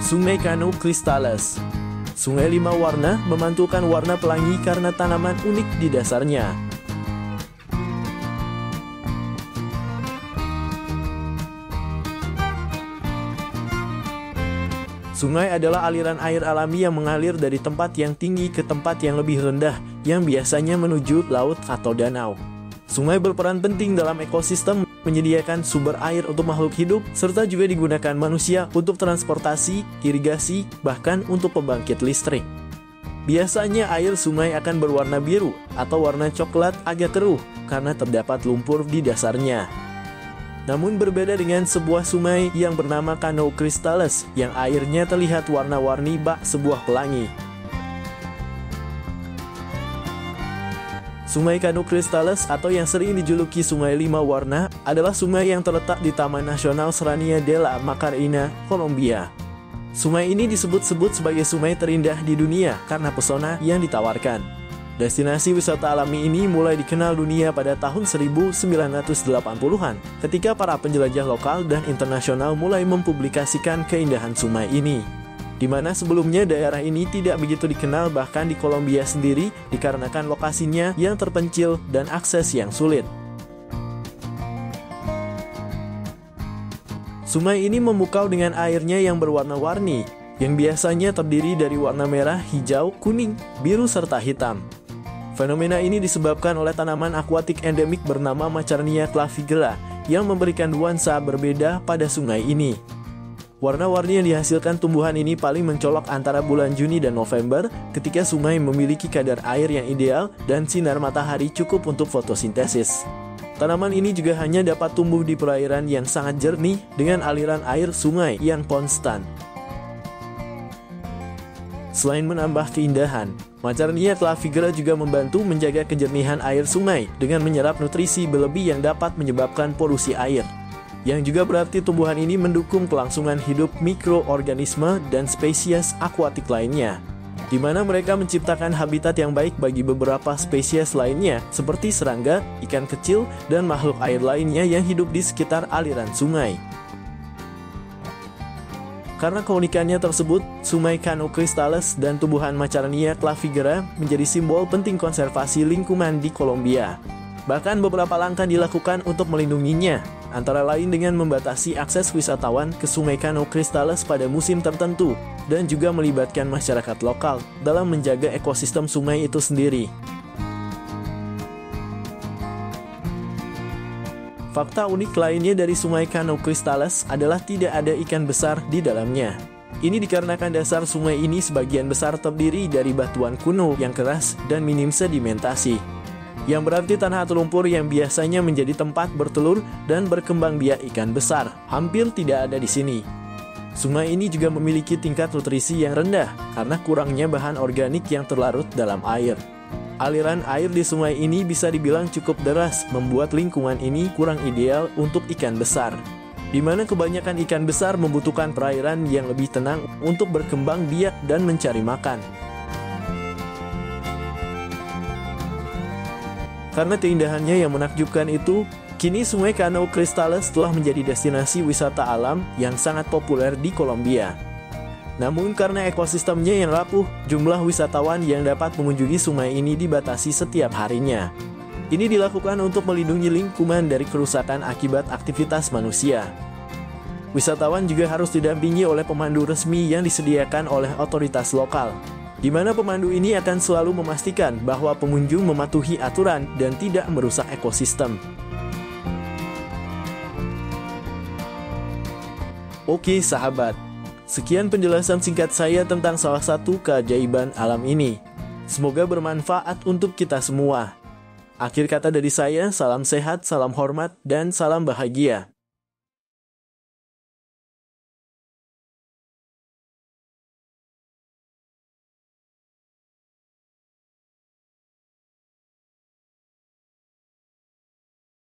Sungai Kano Cristales. Sungai 5 warna memantulkan warna pelangi karena tanaman unik di dasarnya. Sungai adalah aliran air alami yang mengalir dari tempat yang tinggi ke tempat yang lebih rendah, yang biasanya menuju laut atau danau. Sungai berperan penting dalam ekosistem, menyediakan sumber air untuk makhluk hidup, serta juga digunakan manusia untuk transportasi, irigasi, bahkan untuk pembangkit listrik. Biasanya air sungai akan berwarna biru atau warna coklat agak keruh karena terdapat lumpur di dasarnya. Namun berbeda dengan sebuah sungai yang bernama Kano Cristales yang airnya terlihat warna-warni bak sebuah pelangi. Sungai Kano Cristales atau yang sering dijuluki Sungai 5 Warna adalah sungai yang terletak di Taman Nasional Serranía de la Macarena, Kolombia. Sungai ini disebut-sebut sebagai sungai terindah di dunia karena pesona yang ditawarkan. Destinasi wisata alami ini mulai dikenal dunia pada tahun 1980-an ketika para penjelajah lokal dan internasional mulai mempublikasikan keindahan sungai ini. Di mana sebelumnya daerah ini tidak begitu dikenal bahkan di Kolombia sendiri dikarenakan lokasinya yang terpencil dan akses yang sulit. Sungai ini memukau dengan airnya yang berwarna-warni, yang biasanya terdiri dari warna merah, hijau, kuning, biru, serta hitam. Fenomena ini disebabkan oleh tanaman akuatik endemik bernama Macarnia clavigera yang memberikan nuansa berbeda pada sungai ini. Warna-warni yang dihasilkan tumbuhan ini paling mencolok antara bulan Juni dan November ketika sungai memiliki kadar air yang ideal dan sinar matahari cukup untuk fotosintesis. Tanaman ini juga hanya dapat tumbuh di perairan yang sangat jernih dengan aliran air sungai yang konstan. Selain menambah keindahan, Macarnia clavigera juga membantu menjaga kejernihan air sungai dengan menyerap nutrisi berlebih yang dapat menyebabkan polusi air. Yang juga berarti tumbuhan ini mendukung kelangsungan hidup mikroorganisme dan spesies akuatik lainnya, di mana mereka menciptakan habitat yang baik bagi beberapa spesies lainnya seperti serangga, ikan kecil, dan makhluk air lainnya yang hidup di sekitar aliran sungai. Karena keunikannya tersebut, Sungai Kano Cristales dan tumbuhan Macarnia clavigera menjadi simbol penting konservasi lingkungan di Kolombia. Bahkan beberapa langkah dilakukan untuk melindunginya, antara lain dengan membatasi akses wisatawan ke Sungai Kano Cristales pada musim tertentu, dan juga melibatkan masyarakat lokal dalam menjaga ekosistem sungai itu sendiri. Fakta unik lainnya dari Sungai Kano Cristales adalah tidak ada ikan besar di dalamnya. Ini dikarenakan dasar sungai ini sebagian besar terdiri dari batuan kuno yang keras dan minim sedimentasi. Yang berarti tanah atau lumpur yang biasanya menjadi tempat bertelur dan berkembang biak ikan besar hampir tidak ada di sini. Sungai ini juga memiliki tingkat nutrisi yang rendah karena kurangnya bahan organik yang terlarut dalam air. Aliran air di sungai ini bisa dibilang cukup deras, membuat lingkungan ini kurang ideal untuk ikan besar, di mana kebanyakan ikan besar membutuhkan perairan yang lebih tenang untuk berkembang biak dan mencari makan. Karena keindahannya yang menakjubkan itu, kini Sungai Kano Cristales telah menjadi destinasi wisata alam yang sangat populer di Kolombia. Namun karena ekosistemnya yang rapuh, jumlah wisatawan yang dapat mengunjungi sungai ini dibatasi setiap harinya. Ini dilakukan untuk melindungi lingkungan dari kerusakan akibat aktivitas manusia. Wisatawan juga harus didampingi oleh pemandu resmi yang disediakan oleh otoritas lokal, di mana pemandu ini akan selalu memastikan bahwa pengunjung mematuhi aturan dan tidak merusak ekosistem. Oke sahabat, sekian penjelasan singkat saya tentang salah satu keajaiban alam ini. Semoga bermanfaat untuk kita semua. Akhir kata dari saya, salam sehat, salam hormat, dan salam bahagia.